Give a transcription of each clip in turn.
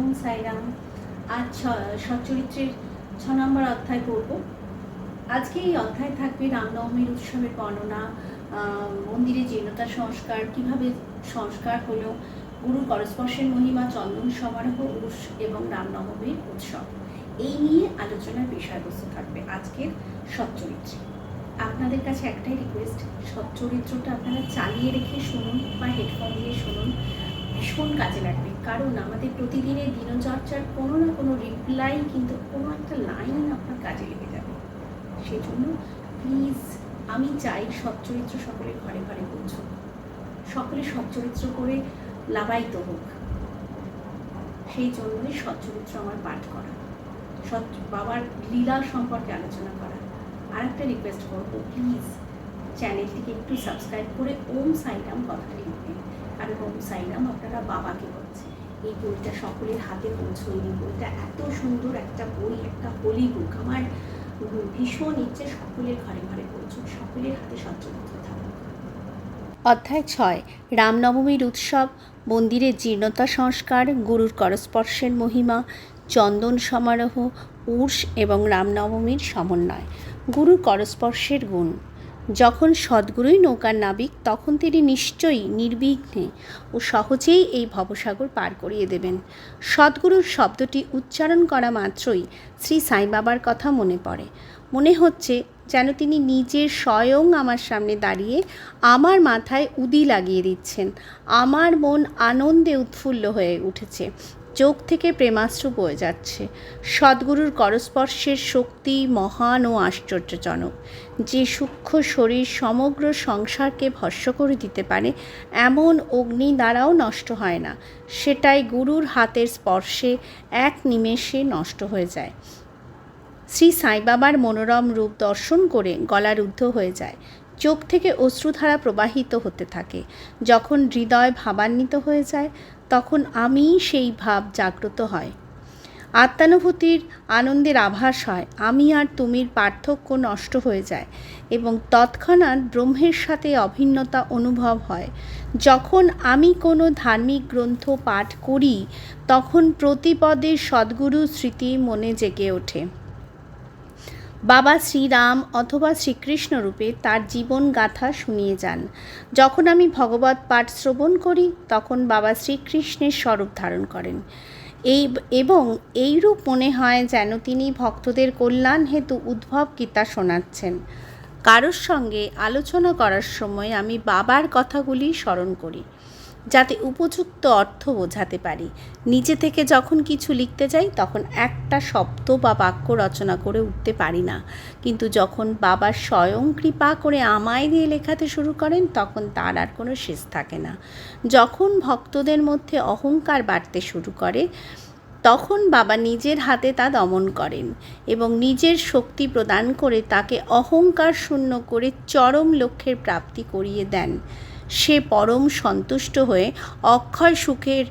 ওম সাইরাম। আজ সচ্চরিত্রের 6 নম্বর অধ্যায় পড়ব। আজকে এই অধ্যায় থাকবে রামনবমীর উৎসবের বর্ণনা, মন্দিরে জীর্ণতা সংস্কার, কিভাবে সংস্কার হলো, গুরুর করস্পর্শের মহিমা, চন্দন সমারোহ, উর্স এবং রামনবমীর উৎসব, এই নিয়ে আলোচনার বিষয়বস্তু থাকবে আজকের সচ্চরিত্রে। আপনাদের কাছে একটাই রিকোয়েস্ট, সচ্চরিত্রটা আপনারা চালিয়ে রেখে শুনুন বা হেডফোন দিয়ে শুনুন, ভীষণ কাজে লাগবে। কারণ আমাদের প্রতিদিনের দিনচর্চার কোনো না কোনো রিপ্লাই কিন্তু কোনো একটা লাইন আপনার কাজে লেগে যাবে। সেই জন্য প্লিজ আমি চাই সচ্চরিত্র সকলের ঘরে ঘরে পৌঁছুক, সকলে সচ্চরিত্র করে লাভায়িত হোক। সেই জন্যই সচ্চরিত্র আমার পাঠ করা, বাবার লীলা সম্পর্কে আলোচনা করা। আর একটা রিকোয়েস্ট করবো, প্লিজ চ্যানেলটিকে একটু সাবস্ক্রাইব করে ওম সাইরাম কথা লিখবেন। কারণ ওম সাইরাম আপনারা বাবাকে বলছে। এই বইটা সকলের হাতে পৌঁছয়নি। বইটা এত সুন্দর একটা বই, একটা হোলি বুক। আমার ভীষণ ইচ্ছে সকলের ঘরে ঘরে পৌঁছুক, সকলের হাতে সচ্চরিত্র থাকুক। অধ্যায় 6, রামনবমীর উৎসব, মন্দিরের জীর্ণতা সংস্কার, গুরুর করস্পর্শের মহিমা, চন্দন সমারোহ, উর্স এবং রামনবমীর সমন্বয়। গুরুর করস্পর্শের গুণ। যখন সদ্গুরুই নৌকার নাবিক, তখন তিনি নিশ্চয়ই নির্বিঘ্নে ও সহজেই এই ভবসাগর পার করিয়ে দেবেন। সদ্গুরুর শব্দটি উচ্চারণ করা মাত্রই শ্রী সাই বাবার কথা মনে পড়ে। মনে হচ্ছে যেন তিনি নিজে স্বয়ং আমার সামনে দাঁড়িয়ে আমার মাথায় উদি লাগিয়ে দিচ্ছেন। আমার মন আনন্দে উৎফুল্ল হয়ে উঠেছে, চোখ থেকে প্রেমাশ্রু বয়ে যাচ্ছে। সদ্গুরুর করস্পর্শের শক্তি মহান ও আশ্চর্যজনক। যে সূক্ষ্ম শরীর সমগ্র সংসারকে ভস্ম করে দিতে পারে, এমন অগ্নি দ্বারাও নষ্ট হয় না, সেটাই গুরুর হাতের স্পর্শে এক নিমেষে নষ্ট হয়ে যায়। শ্রী সাই বাবার মনোরম রূপ দর্শন করে গলা রুদ্ধ হয়ে যায়, চোখ থেকে অশ্রুধারা প্রবাহিত হতে থাকে। যখন হৃদয় ভাবান্বিত হয়ে যায়, তখন আমি সেই ভাব জাগ্রত হয়, আত্মানুভূতির আনন্দের আভাস হয়, আমি আর তুমির পার্থক্য নষ্ট হয়ে যায় এবং তৎক্ষণাৎ ব্রহ্মের সাথে অভিন্নতা অনুভব হয়। যখন আমি কোনো ধার্মিক গ্রন্থ পাঠ করি, তখন প্রতিপদে সদ্গুরু স্মৃতি মনে জেগে ওঠে। বাবা শ্রীরাম অথবা শ্রীকৃষ্ণ রূপে তার জীবন গাথা শুনিয়ে যান। যখন আমি ভগবত পাঠ শ্রবণ করি, তখন বাবা শ্রীকৃষ্ণের স্বরূপ ধারণ করেন এবং এইরূপ মনে হয় যেন তিনি ভক্তদের কল্যাণ হেতু উদ্ভব গীতা শোনাচ্ছেন। কারোর সঙ্গে আলোচনা করার সময় আমি বাবার কথাগুলি স্মরণ করি, যাতে উপযুক্ত অর্থ বোঝাতে পারি। নিজে থেকে যখন কিছু লিখতে যাই, তখন একটা শব্দ বা বাক্য রচনা করে উঠতে পারি না, কিন্তু যখন বাবা স্বয়ং কৃপা করে আমায় দিয়ে লেখাতে শুরু করেন, তখন তার আর কোনো শেষ থাকে না। যখন ভক্তদের মধ্যে অহংকার বাড়তে শুরু করে, তখন বাবা নিজের হাতে তা দমন করেন এবং নিজের শক্তি প্রদান করে তাকে অহংকার শূন্য করে চরম লক্ষ্যের প্রাপ্তি করিয়ে দেন। সে পরম সন্তুষ্ট হয়ে অক্ষয় সুখের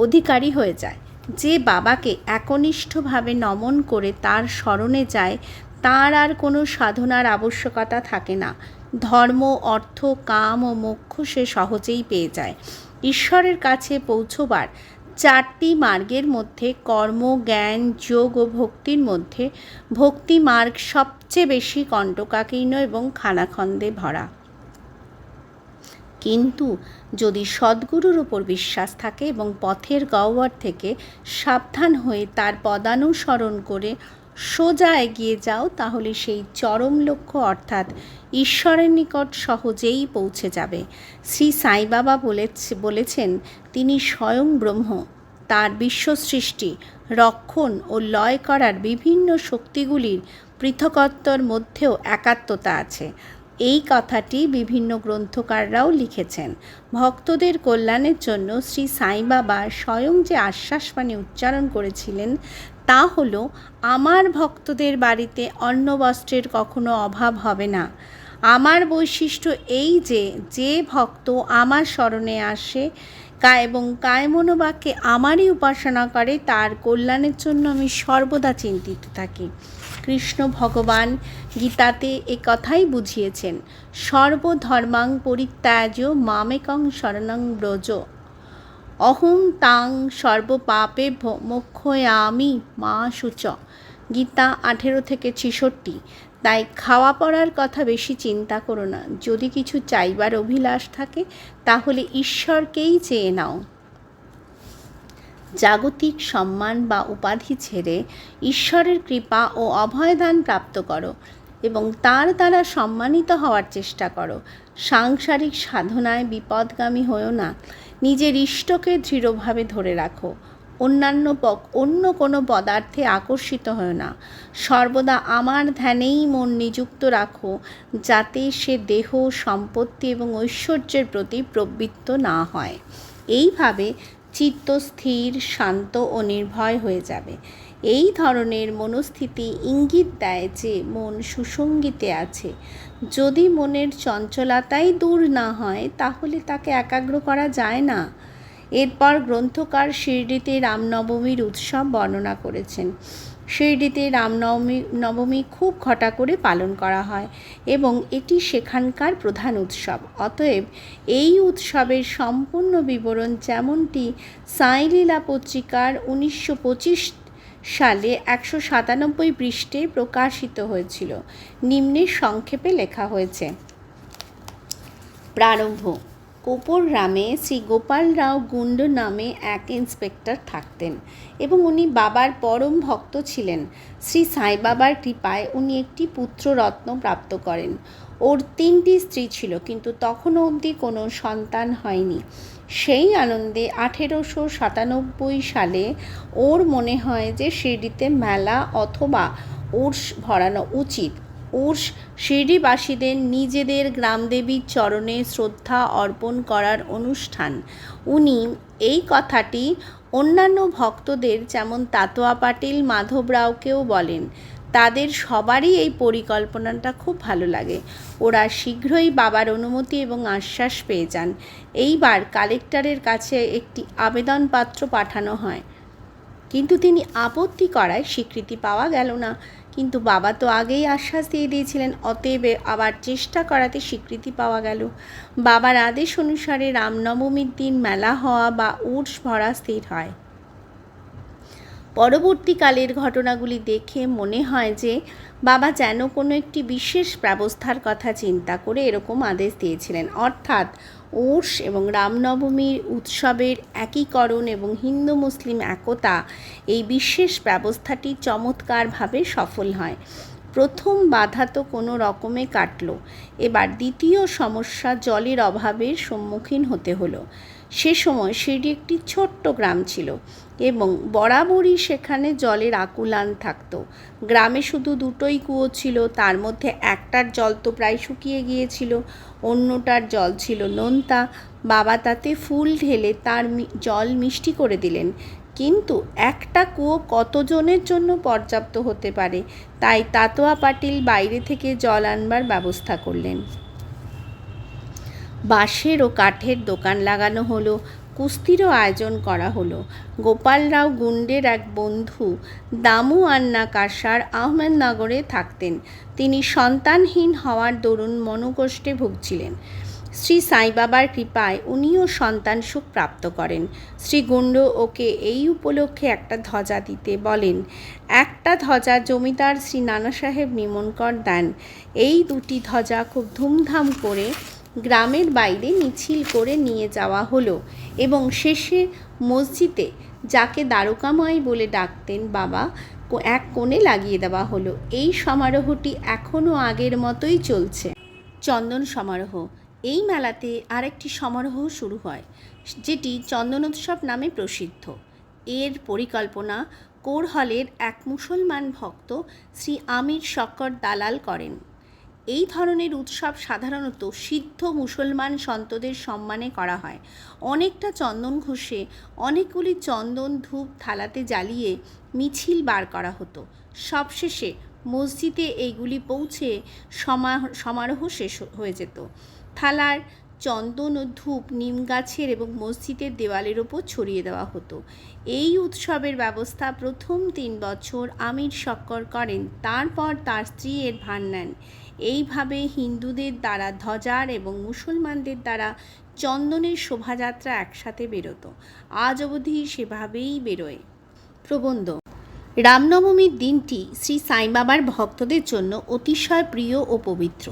অধিকারী হয়ে যায়। যে বাবাকে একনিষ্ঠভাবে নমন করে তার শরণে যায়, তার আর কোনো সাধনার আবশ্যকতা থাকে না। ধর্ম, অর্থ, কাম ও মোক্ষ সে সহজেই পেয়ে যায়। ঈশ্বরের কাছে পৌঁছবার 4টি মার্গের মধ্যে কর্ম, জ্ঞান, যোগ ও ভক্তির মধ্যে ভক্তি মার্গ সবচেয়ে বেশি কণ্টকাকীর্ণ এবং খানাখন্দে ভরা। কিন্তু যদি সদ্গুরুর ওপর বিশ্বাস থাকে এবং পথের গহ্বর থেকে সাবধান হয়ে তার পদানুসরণ করে সোজা এগিয়ে যাও, তাহলে সেই চরম লক্ষ্য অর্থাৎ ঈশ্বরের নিকট সহজেই পৌঁছে যাবে। শ্রী সাই বাবা বলেছেন, তিনি স্বয়ং ব্রহ্ম। তার বিশ্ব সৃষ্টি, রক্ষণ ও লয় করার বিভিন্ন শক্তিগুলির পৃথকত্বর মধ্যেও একাত্মতা আছে। এই কথাটি বিভিন্ন গ্রন্থকাররাও লিখেছেন। ভক্তদের কল্যাণের জন্য শ্রী সাই বাবা স্বয়ং যে আশ্বাসবাণী উচ্চারণ করেছিলেন, তা হল, আমার ভক্তদের বাড়িতে অন্ন বস্ত্রের কখনো অভাব হবে না। আমার বৈশিষ্ট্য এই যে, যে ভক্ত আমার শরণে আসে এবং কায় মনোবাক্যে আমারই উপাসনা করে, তার কল্যাণের জন্য আমি সর্বদা চিন্তিত থাকি। কৃষ্ণ ভগবান গীতাতে এ কথাই বুঝিয়েছেন, সর্বধর্মাং পরিত্যাজ্য মামেকং শরণং ব্রজ। অহং তাং সর্বপাপে মোক্ষয়ামি মা শুচ। গীতা 18-66। তাই খাওয়া পড়ার কথা বেশি চিন্তা করো না। যদি কিছু চাইবার অভিলাষ থাকে তাহলে ঈশ্বরকেই চেয়ে নাও। জাগতিক সম্মান বা উপাধি ছেড়ে ঈশ্বরের কৃপা ও অভয়দান প্রাপ্ত করো এবং তার দ্বারা সম্মানিত হওয়ার চেষ্টা করো। সাংসারিক সাধনায় বিপদগামী হও না। নিজের ইষ্টকে দৃঢ়ভাবে ধরে রাখো। অন্য কোনো পদার্থে আকর্ষিত হও না। সর্বদা আমার ধ্যানেই মন নিযুক্ত রাখো, যাতে সে দেহ, সম্পত্তি এবং ঐশ্বর্যের প্রতি প্রবৃত্ত না হয়। এইভাবে চিত্ত স্থির, শান্ত ও নির্ভয় হয়ে যাবে। এই ধরনের মনস্থিতি ইঙ্গিত দেয় যে মন সুসঙ্গিতে আছে। যদি মনের চঞ্চলতাই দূর না হয় তাহলে তাকে একাগ্র করা যায় না। এরপর গ্রন্থকার শিরডিতে রামনবমীর উৎসব বর্ণনা করেছেন। শিরডিতে রামনবমী খুব ঘটা করে পালন করা হয় এবং এটি সেখানকার প্রধান উৎসব। অতএব এই উৎসবের সম্পূর্ণ বিবরণ যেমনটি সাঁই লীলা পত্রিকার 1925 সালে 197 পৃষ্ঠে প্রকাশিত হয়েছিল, নিম্নে সংক্ষেপে লেখা হয়েছে। প্রারম্ভ। কোপর গ্রামে শ্রী গোপাল রাও গুন্ড নামে এক ইন্সপেক্টর থাকতেন এবং উনি বাবার পরম ভক্ত ছিলেন। শ্রী সাই বাবার কৃপায় উনি একটি পুত্ররত্ন প্রাপ্ত করেন। ওর 3টি স্ত্রী ছিল, কিন্তু তখনও অবধি কোনো সন্তান হয়নি। সেই আনন্দে 1897 সালে ওর মনে হয় যে শিরডিতে মেলা অথবা উর্স ভরানো উচিত। উর্স শিরডিবাসীদের নিজেদের গ্রামদেবীর চরণে শ্রদ্ধা অর্পণ করার অনুষ্ঠান। উনি এই কথাটি অন্যান্য ভক্তদের যেমন তাতোয়া পাটিল, মাধব রাওকেও বলেন। তাদের সবারই এই পরিকল্পনাটা খুব ভালো লাগে। ওরা শীঘ্রই বাবার অনুমতি এবং আশ্বাস পেয়ে যান। এইবার কালেক্টরের কাছে একটি আবেদনপত্র পাঠানো হয়, কিন্তু তিনি আপত্তি করায় স্বীকৃতি পাওয়া গেল না। কিন্তু বাবা তো আগেই আশ্বাস দিয়ে দিয়েছিলেন, অতএব আবার চেষ্টা করাতে স্বীকৃতি পাওয়া গেল। বাবার আদেশ অনুসারে রামনবমীর দিন মেলা হওয়া বা উর্স ভরা স্থির হয়। পরবর্তীকালের ঘটনাগুলি দেখে মনে হয় যে বাবা যেন কোনো একটি বিশেষ ব্যবস্থার কথা চিন্তা করে এরকম আদেশ দিয়েছিলেন, অর্থাৎ উর্স এবং রামনবমীর উৎসবের একীকরণ এবং হিন্দু মুসলিম একতা। এই বিশেষ ব্যবস্থাটি চমৎকারভাবে সফল হয়। প্রথম বাধা তো কোনো রকমে কাটল। এবার দ্বিতীয় সমস্যা, জলের অভাবের সম্মুখীন হতে হলো। সে সময় শিরডি একটি ছোট্ট গ্রাম ছিল এবং বরাবরই সেখানে জলের আকুলান থাকত। গ্রামে শুধু 2টোই কুয়ো ছিল, তার মধ্যে একটার জল তো প্রায় শুকিয়ে গিয়েছিল, অন্যটার জল ছিল নোনতা। বাবা তাতে ফুল ঢেলে তার জল মিষ্টি করে দিলেন, কিন্তু একটা কুয়ো কতজনের জন্য পর্যাপ্ত হতে পারে? তাই তাতোয়া পাটিল বাইরে থেকে জল আনবার ব্যবস্থা করলেন। বাঁশের ও কাঠের দোকান লাগানো হলো। কুস্তিরও আয়োজন করা হলো। গোপাল রাও গুন্ডের এক বন্ধু দামু আন্না কাসার আহমেদনগরে থাকতেন। তিনি সন্তানহীন হওয়ার দরুন মনোকষ্টে ভুগছিলেন। শ্রী সাই বাবার কৃপায় উনিও সন্তান সুখ প্রাপ্ত করেন। শ্রী গুন্ড ওকে এই উপলক্ষে একটা ধ্বজা দিতে বলেন। একটা ধ্বজা জমিদার শ্রী নানা সাহেব নিমনকর দেন। এই 2টি ধ্বজা খুব ধুমধাম করে গ্রামের বাইরে মিছিল করে নিয়ে যাওয়া হলো এবং শেষে মসজিদে, যাকে দ্বারকামাই বলে ডাকতেন বাবা, এক কোণে লাগিয়ে দেওয়া হলো। এই সমারোহটি এখনও আগের মতোই চলছে। চন্দন সমারোহ। এই মেলাতে আরেকটি সমারোহ শুরু হয়, যেটি চন্দনোৎসব নামে প্রসিদ্ধ। এর পরিকল্পনা কোরহলের এক মুসলমান ভক্ত শ্রী আমির শক্কর দালাল করেন। এই ধরনের উৎসব সাধারণত সিদ্ধ মুসলমান সন্তদের সম্মানে করা হয়। অনেকটা চন্দন ঘষে অনেকগুলি চন্দন ধূপ থালাতে জ্বালিয়ে মিছিল বার করা হতো। সবশেষে মসজিদে এইগুলি পৌঁছে সমারোহ শেষ হয়ে যেত। থালার চন্দন ও ধূপ নিম গাছের এবং মসজিদের দেওয়ালের ওপর ছড়িয়ে দেওয়া হতো। এই উৎসবের ব্যবস্থা প্রথম 3 বছর আমির শক্কর করেন, তারপর তার স্ত্রী এর ভার নেন। এইভাবে হিন্দুদের দ্বারা ধ্বজার এবং মুসলমানদের দ্বারা চন্দনের শোভাযাত্রা একসাথে বেরোতো। আজ অবধি সেভাবেই বেরোয়। প্রবন্ধ: রামনবমীর দিনটি শ্রী সাই বাবার ভক্তদের জন্য অতিশয় প্রিয় ও পবিত্র।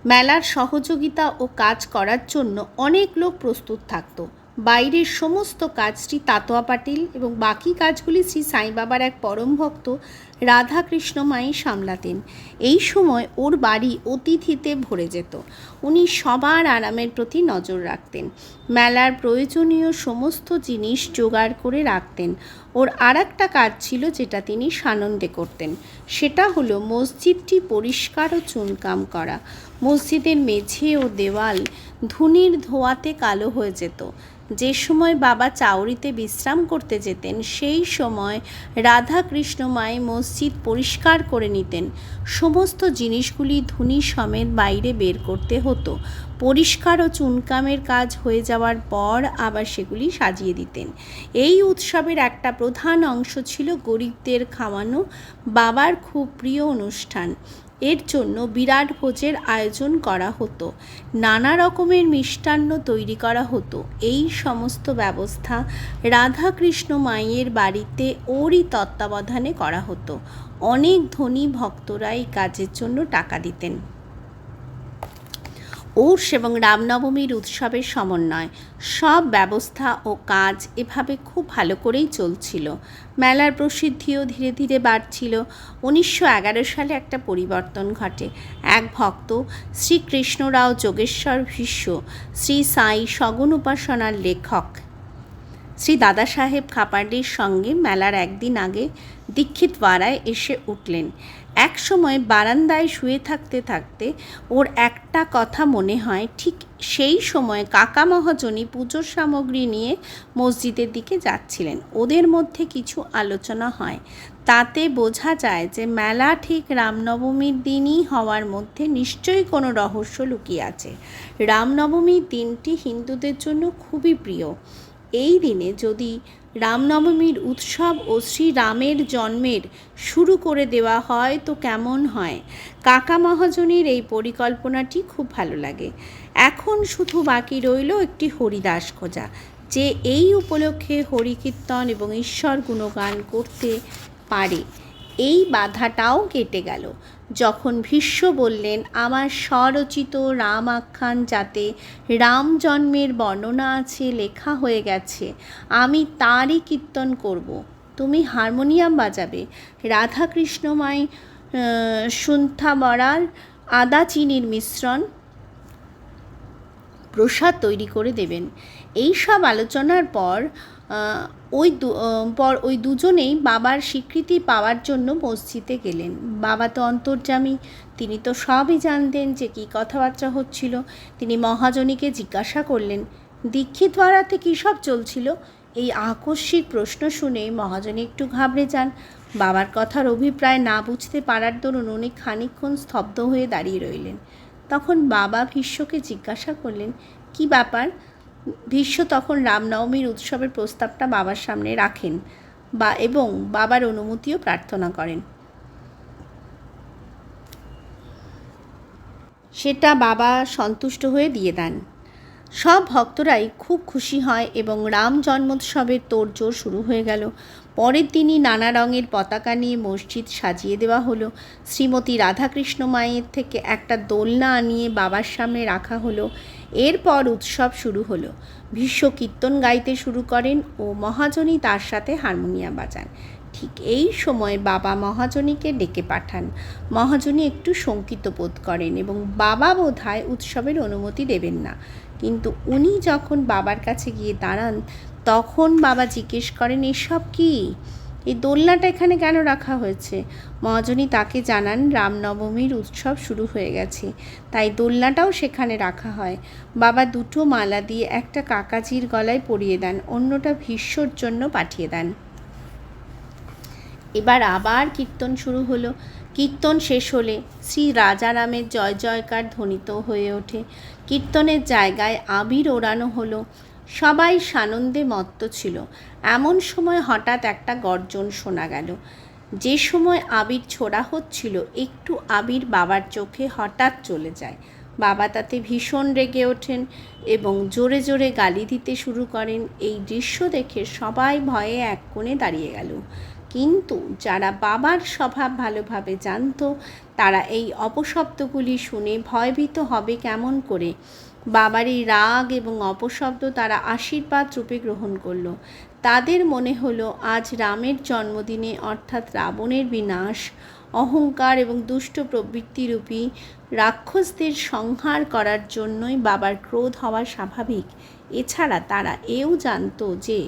মেলার সহযোগিতা ও কাজ করার জন্য অনেক লোক প্রস্তুত থাকত। বাইরের সমস্ত কাজ শ্রী তাতোয়া পাটিল এবং বাকি কাজগুলি শ্রী সাই বাবার এক পরম ভক্ত রাধাকৃষ্ণ মাই সামলাতেন। এই সময় ওর বাড়ি অতিথিতে ভরে যেত। উনি সবার আরামের প্রতি নজর রাখতেন। মেলার প্রয়োজনীয় সমস্ত জিনিস জোগাড় করে রাখতেন। ওর আর একটা কাজ ছিল যেটা তিনি সানন্দে করতেন, সেটা হলো মসজিদটি পরিষ্কার ও চুনকাম করা। মসজিদের মেঝে ও দেওয়াল ধুনির ধোঁয়াতে কালো হয়ে যেত। যে সময় বাবা চাউরিতে বিশ্রাম করতে যেতেন সেই সময় রাধাকৃষ্ণ মাই মসজিদ পরিষ্কার করে নিতেন। সমস্ত জিনিসগুলি ধুনি সমেত বাইরে বের করতে হতো। পরিষ্কার ও চুনকামের কাজ হয়ে যাওয়ার পর আবার সেগুলি সাজিয়ে দিতেন। এই উৎসবের একটা প্রধান অংশ ছিল গরিবদের খাওয়ানো, বাবার খুব প্রিয় অনুষ্ঠান। এর জন্য বিরাট ভোজের আয়োজন করা হতো। নানা রকমের মিষ্টান্ন তৈরি করা হতো। এই সমস্ত ব্যবস্থা রাধাকৃষ্ণ মায়ের বাড়িতে ওরই তত্ত্বাবধানে করা হতো। অনেক ধনী ভক্তরা এই কাজের জন্য টাকা দিতেন। উর্স এবং রামনবমীর উৎসবের সমন্বয়, সব ব্যবস্থা ও কাজ এভাবে খুব ভালো করেই চলছিল। মেলার প্রসিদ্ধিও ধীরে ধীরে বাড়ছিল। 1911 সালে একটা পরিবর্তন ঘটে। এক ভক্ত শ্রীকৃষ্ণরাও যোগেশ্বর ভীষ্ম, শ্রী সাই সগুণ উপাসনার লেখক শ্রী দাদা সাহেব খাপার্ডির সঙ্গে মেলার একদিন আগে দীক্ষিতওয়ারায় এসে উঠলেন। এক সময় বারান্দায় শুয়ে থাকতে থাকতে ওর একটা কথা মনে হয়। ঠিক সেই সময় কাকা মহাজনী পুজোর সামগ্রী নিয়ে মসজিদের দিকে যাচ্ছিলেন। ওদের মধ্যে কিছু আলোচনা হয়। তাতে বোঝা যায় যে মেলা ঠিক রামনবমীর দিনই হওয়ার মধ্যে নিশ্চয়ই কোনো রহস্য লুকিয়ে আছে। রামনবমীর দিনটি হিন্দুদের জন্য খুবই প্রিয়। এই দিনে যদি রামনবমীর উৎসব ও শ্রীরামের জন্মের শুরু করে দেওয়া হয় তো কেমন হয়? কাকা মহাজনীর এই পরিকল্পনাটি খুব ভালো লাগে। এখন শুধু বাকি রইল একটি হরিদাস খোঁজা, যে এই উপলক্ষে হরিকীর্তন এবং ঈশ্বর গুণগান করতে পারে। এই বাধাটাও কেটে গেল যখন ভীষ্ম বললেন, আমার স্বরচিত রাম আখ্যান যাতে রাম জন্মের বর্ণনা আছে লেখা হয়ে গেছে, আমি তারই কীর্তন করব। তুমি হারমোনিয়াম বাজাবে, রাধাকৃষ্ণময় সুন্থা বড়ার আদা চিনির মিশ্রণ প্রসাদ তৈরি করে দেবেন। এই সব আলোচনার পর ওই দুজনেই বাবার স্বীকৃতি পাওয়ার জন্য মসজিদে গেলেন। বাবা তো অন্তর্যামী, তিনি তো সবই জানতেন যে কী কথাবার্তা হচ্ছিল। তিনি মহাজনীকে জিজ্ঞাসা করলেন, দীক্ষিতওয়ারাতে কী সব চলছিল? এই আকস্মিক প্রশ্ন শুনে মহাজনী একটু ঘাবড়ে যান। বাবার কথার অভিপ্রায় না বুঝতে পারার দরুন উনি খানিকক্ষণ স্তব্ধ হয়ে দাঁড়িয়ে রইলেন। তখন বাবা ভীষ্মকে জিজ্ঞাসা করলেন, কি ব্যাপার? ভীষ্ম তখন রামনবমীর উৎসবের প্রস্তাবটা বাবার সামনে রাখেন এবং বাবার অনুমতিও প্রার্থনা করেন। সেটা বাবা সন্তুষ্ট হয়ে দিয়ে দেন। সব ভক্তরাই খুব খুশি হয় এবং রাম জন্মোৎসবের তোড়জোড় শুরু হয়ে গেল। পরের দিনই নানা রঙের পতাকা নিয়ে মসজিদ সাজিয়ে দেওয়া হলো। শ্রীমতী রাধাকৃষ্ণ মায়ের থেকে একটা দোলনা আনিয়ে বাবার সামনে রাখা হলো। এরপর উৎসব শুরু হলো। ভীষ্ম কীর্তন গাইতে শুরু করেন ও মহাজনী তার সাথে হারমোনিয়াম বাজান। ঠিক এই সময় বাবা মহাজনীকে ডেকে পাঠান। মহাজনী একটু শঙ্কিত বোধ করেন এবং বাবা বোধহয় উৎসবের অনুমতি দেবেন না। কিন্তু উনি যখন বাবার কাছে গিয়ে দাঁড়ান তখন বাবা জিজ্ঞেস করেন, এসব কি? এই দোলনাটা এখানে কেন রাখা হয়েছে? মহাজনী তাকে জানান রামনবমীর উৎসব শুরু হয়ে গেছে, তাই দোলনাটাও সেখানে রাখা হয়। বাবা দুটো মালা দিয়ে একটা কাকাজির গলায় পরিয়ে দেন, অন্যটা ভীষ্মর জন্য পাঠিয়ে দেন। এবার আবার কীর্তন শুরু হলো। কীর্তন শেষ হলে শ্রী রাজারামের জয় জয়কার ধ্বনিত হয়ে ওঠে। কীর্তনের জায়গায় আবির ওড়ানো হলো। সবাই সানন্দে মত্ত ছিল। এমন সময় হঠাৎ একটা গর্জন শোনা গেল। যে সময় আবির ছোড়া হচ্ছিল একটু আবির বাবার চোখে হঠাৎ চলে যায়। বাবা তাতে ভীষণ রেগে ওঠেন এবং জোরে জোরে গালি দিতে শুরু করেন। এই দৃশ্য দেখে সবাই ভয়ে এক কোণে দাঁড়িয়ে গেল। কিন্তু যারা বাবার স্বভাব ভালোভাবে জানত তারা এই অপশব্দগুলি শুনে ভয়ভীত হবে কেমন করে। বাবার এই রাগ এবং অপশব্দ তারা আশীর্বাদ রূপে গ্রহণ করল। তাদের মনে হলো আজ রামের জন্মদিনে অর্থাৎ রাবণের বিনাশ, অহংকার এবং দুষ্ট প্রবৃত্তিরূপী রাক্ষসদের সংহার করার জন্যই বাবার ক্রোধ হওয়া স্বাভাবিক। এছাড়া তারা এও জানত যে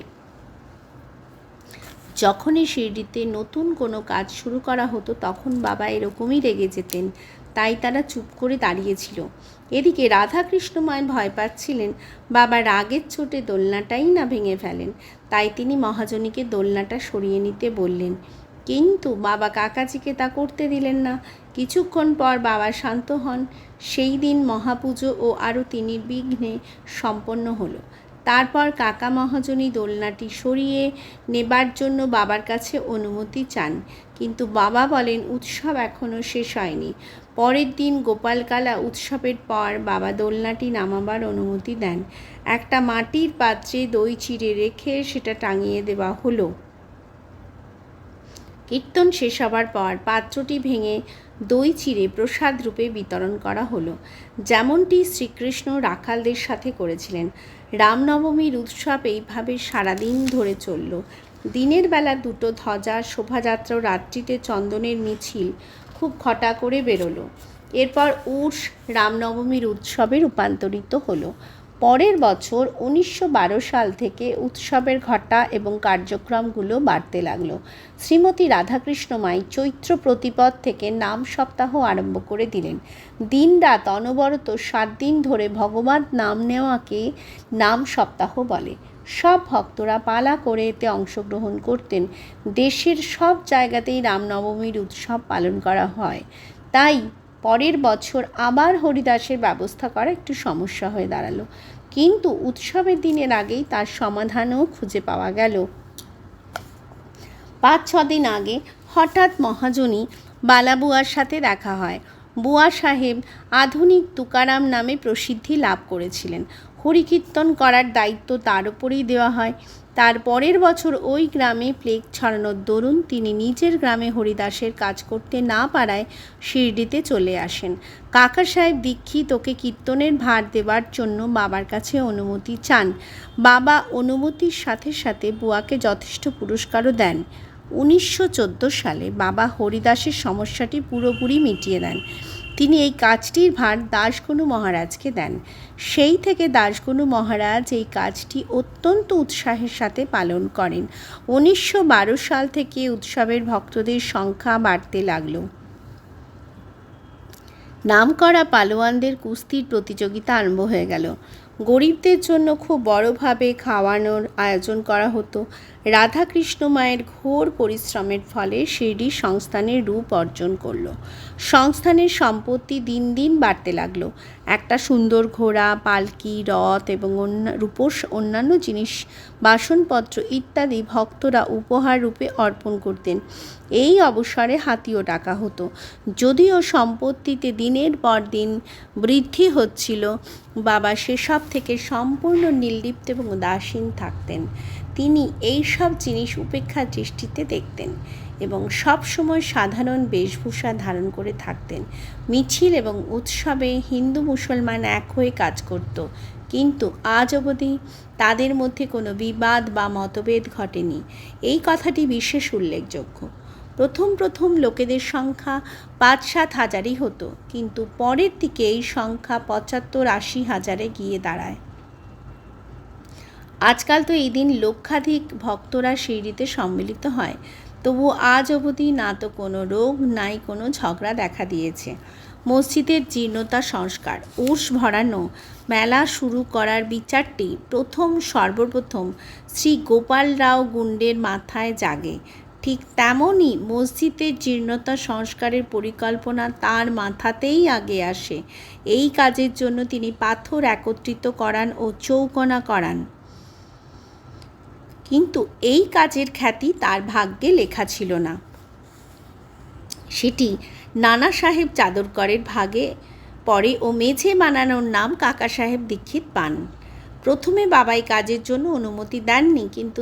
যখনই শিরডিতে নতুন কোনো কাজ শুরু করা হতো তখন বাবা এরকমই রেগে যেতেন, তাই তারা চুপ করে দাঁড়িয়েছিল। এদিকে রাধাকৃষ্ণময় ভয় পাচ্ছিলেন বাবা রাগের চোটে দোলনাটাই না ভেঙে ফেলেন, তাই তিনি মহাজনীকে দোলনাটা সরিয়ে নিতে বললেন। কিন্তু বাবা কাকাজিকে তা করতে দিলেন না। কিছুক্ষণ পর বাবা শান্ত হন। সেই দিন মহাপুজো ও আরতি নির্বিঘ্নে সম্পন্ন হলো। তারপর কাকা মহাজনী দোলনাটি সরিয়ে নেবার জন্য বাবার কাছে অনুমতি চান, কিন্তু বাবা বলেন উৎসব এখনও শেষ হয়নি। পরের দিন গোপালকালা উৎসবের পর বাবা দোলনাটি নামাবার অনুমতি দেন। একটা মাটির পাত্রে দই চিড়ে রেখে সেটা টাঙিয়ে দেওয়া হলো। কীর্তন শেষ হবার পর পাত্রটি ভেঙে দই চিড়ে প্রসাদ রূপে বিতরণ করা হলো, যেমনটি শ্রীকৃষ্ণ রাখালদের সাথে করেছিলেন। রামনবমীর উৎসব এইভাবে সারাদিন ধরে চলল। দিনের বেলা দুটো ধ্বজা শোভাযাত্রা, রাত্রিতে চন্দনের মিছিল খুব ঘটা করে বেরোলো। এরপর উর্স রামনবমীর উৎসবে রূপান্তরিত হলো। পরের বছর 1912 সাল থেকে উৎসবের ঘটা এবং কার্যক্রমগুলো বাড়তে লাগলো। শ্রীমতী রাধাকৃষ্ণমাই চৈত্র প্রতিপদ থেকে নাম সপ্তাহ আরম্ভ করে দিলেন। দিন রাত অনবরত 7 দিন ধরে ভগবান নাম নেওয়াকে নাম সপ্তাহ বলে। সব ভক্তরা পালা করে এতে অংশগ্রহণ করতেন। দেশের সব জায়গাতেই রামনবমীর উৎসব পালন করা হয়, তাই পরের বছর আবার হরিদাসের ব্যবস্থা করা একটু সমস্যা হয়ে দাঁড়ালো। কিন্তু উৎসবের দিনের আগেই তার সমাধানও খুঁজে পাওয়া গেল। 5-6 দিন আগে হঠাৎ মহাজনী বালাবুয়ার সাথে দেখা হয়। বুয়া সাহেব আধুনিক তুকারাম নামে প্রসিদ্ধি লাভ করেছিলেন। হরিকীর্তন করার দায়িত্ব তার উপরেই দেওয়া হয়। তার পরের বছর ওই গ্রামে প্লেগ ছড়ানোর দরুন তিনি নিজের গ্রামে হরিদাসের কাজ করতে না পারায় শিরডিতে চলে আসেন। কাকা সাহেব দীক্ষিত ওকে কীর্তনের ভার দেবার জন্য বাবার কাছে অনুমতি চান। বাবা অনুমতির সাথে সাথে বুয়াকে যথেষ্ট পুরস্কারও দেন। 1914 সালে বাবা হরিদাসের সমস্যাটি পুরোপুরি মিটিয়ে দেন। তিনি এই কাজটির ভার দাসগণু মহারাজকে দেন। সেই থেকে দাসগণু মহারাজ এই কাজটি অত্যন্ত উৎসাহের সাথে পালন করেন। 1912 সাল থেকে উৎসবের ভক্তদের সংখ্যা বাড়তে লাগল। নামকরা পালোয়ানদের কুস্তির প্রতিযোগিতা আরম্ভ হয়ে গেল। গরিবদের জন্য খুব বড়ভাবে খাওয়ানোর আয়োজন করা হতো। রাধাকৃষ্ণ মায়ের ঘোর পরিশ্রমের ফলে শিরডি সংস্থানের রূপ অর্জন করল। সংস্থানের সম্পত্তি দিন দিন বাড়তে লাগলো। একটা সুন্দর ঘোড়া, পালকি, রথ এবং রূপোস অন্যান্য জিনিস, বাসনপত্র ইত্যাদি ভক্তরা উপহার রূপে অর্পণ করতেন। এই অবসরে হাতিও ডাকা হতো। যদিও সম্পত্তিতে দিনের পর দিন বৃদ্ধি হচ্ছিল, বাবা সেসব থেকে সম্পূর্ণ নির্লিপ্ত এবং উদাসীন থাকতেন। তিনি এই সব জিনিস উপেক্ষার দৃষ্টিতে দেখতেন এবং সব সময় সাধারণ বেশভূষা ধারণ করে থাকতেন। মিছিল এবং উৎসবে হিন্দু মুসলমান এক হয়ে কাজ করত, কিন্তু আজ অবধি তাদের মধ্যে কোনো বিবাদ বা মতভেদ ঘটেনি। এই কথাটি বিশেষ উল্লেখযোগ্য। প্রথম লোকেদের সংখ্যা 5-7 হাজারই হতো, কিন্তু পরের দিকে এই সংখ্যা 75-80 হাজারে গিয়ে দাঁড়ায়। আজকাল তো এই দিন লক্ষাধিক ভক্তরা শিরডিতে সম্মিলিত হয়, তবু আজ অবধি না তো কোনো রোগ, নাই কোনো ঝগড়া দেখা দিয়েছে। মসজিদের জীর্ণতা সংস্কার, উর্স ভরানো, মেলা শুরু করার বিচারটি সর্বপ্রথম শ্রী গোপাল রাও গুন্ডের মাথায় জাগে। ঠিক তেমনই মসজিদের জীর্ণতা সংস্কারের পরিকল্পনা তার মাথাতেই আগে আসে। এই কাজের জন্য তিনি পাথর একত্রিত করান ও চৌকোনা করান, কিন্তু এই কাজের খ্যাতি তার ভাগ্যে লেখা ছিল না। সেটি নানা সাহেব চাদরকরের ভাগে পরে ও মেঝে বানানোর নাম কাকা সাহেব দীক্ষিত পান। প্রথমে বাবাই কাজের জন্য অনুমতি দেননি, কিন্তু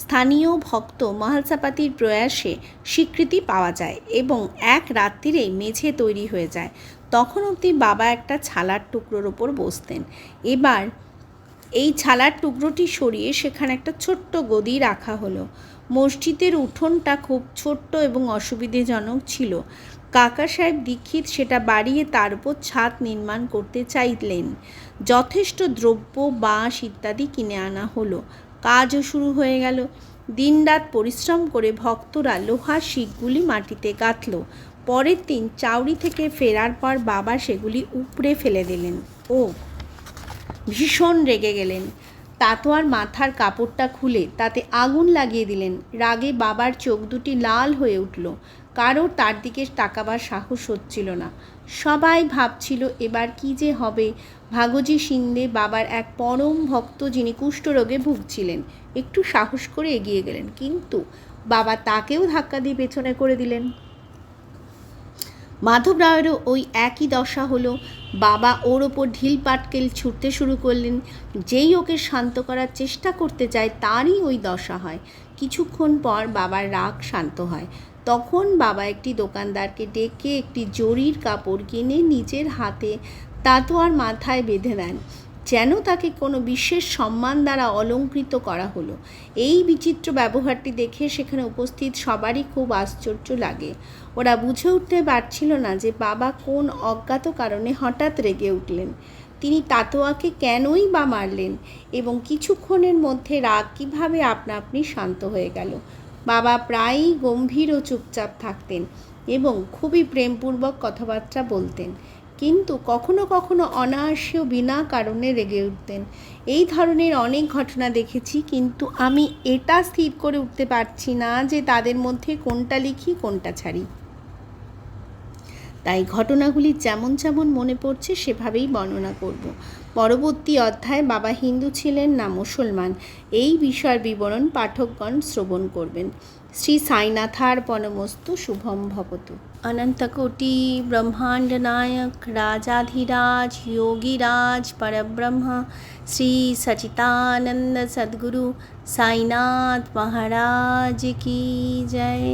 স্থানীয় ভক্ত মহালসাপাতির প্রয়াসে স্বীকৃতি পাওয়া যায় এবং এক রাত্রিরেই মেঝে তৈরি হয়ে যায়। তখন অবধি বাবা একটা ছালার টুকরোর ওপর বসতেন। এবার এই ছালার টুকরোটি সরিয়ে সেখানে একটা ছোট্ট গদি রাখা হলো। মসজিদের উঠোনটা খুব ছোট্ট এবং অসুবিধাজনক ছিল। কাকা সাহেব দীক্ষিত সেটা বাড়িয়ে তার উপর ছাদ নির্মাণ করতে চাইলেন। যথেষ্ট দ্রব্য, বাঁশ ইত্যাদি কিনে আনা হলো। কাজও শুরু হয়ে গেল। দিনরাত পরিশ্রম করে ভক্তরা লোহার শিকগুলি মাটিতে গাঁথল। পরের দিন চাউরি থেকে ফেরার পর বাবা সেগুলি উপড়ে ফেলে দিলেন ও ভীষণ রেগে গেলেন। তাতোয়ার মাথার কাপড়টা খুলে তাতে আগুন লাগিয়ে দিলেন। রাগে বাবার চোখ দুটি লাল হয়ে উঠল। কারোর তার দিকে তাকাবার সাহস হচ্ছিল না। সবাই ভাবছিল এবার কি যে হবে। ভাগজি শিন্দে, বাবার এক পরম ভক্ত, যিনি কুষ্ঠরোগে ভুগছিলেন, একটু সাহস করে এগিয়ে গেলেন, কিন্তু বাবা তাকেও ধাক্কা দিয়ে পেছনে করে দিলেন। মাধব রায়েরও ওই একই দশা হলো। বাবা ওর ওপর ঢিল পাটকেল ছুটতে শুরু করলেন। যেই ওকে শান্ত করার চেষ্টা করতে যায় তারই ওই দশা হয়। কিছুক্ষণ পর বাবার রাগ শান্ত হয়। তখন বাবা একটি দোকানদারকে ডেকে একটি জরির কাপড় কিনে নিজের হাতে তাতোয়ার মাথায় বেঁধে দেন, যেন তাকে কোনো বিশেষ সম্মান দ্বারা অলঙ্কৃত করা হলো। এই বিচিত্র ব্যবহারটি দেখে সেখানে উপস্থিত সবারই খুব আশ্চর্য লাগে। ওরা বুঝে উঠতে পারছিল না যে বাবা কোন অজ্ঞাত কারণে হঠাৎ রেগে উঠলেন। তিনি তাতোয়াকে কেনই বা মারলেন এবং কিছুক্ষণের মধ্যে রাগ কীভাবে আপনা আপনি শান্ত হয়ে গেল। বাবা প্রায়ই গম্ভীর ও চুপচাপ থাকতেন এবং খুবই প্রেমপূর্বক কথাবার্তা বলতেন, কিন্তু কখনো কখনো অনায়াসে ও বিনা কারণে রেগে উঠতেন। এই ধরনের অনেক ঘটনা দেখেছি, কিন্তু আমি এটা স্থির করে উঠতে পারছি না যে তাদের মধ্যে কোনটা লিখি কোনটা ছাড়ি। তাই ঘটনাগুলি যেমন যেমন মনে পড়ছে সেভাবেই বর্ণনা করব। পরবর্তী অধ্যায়ে বাবা হিন্দু ছিলেন না মুসলমান, এই বিষয়ের বিবরণ পাঠকগণ শ্রবণ করবেন। শ্রী সাইনাথার্পণমস্তু। শুভম ভবতু। অনন্তকোটি ব্রহ্মাণ্ড নায়ক রাজাধিরাজ যোগীরাজ পরব্রহ্ম শ্রী সচিতানন্দ সদ্গুরু সাইনাথ মহারাজ কি জয়।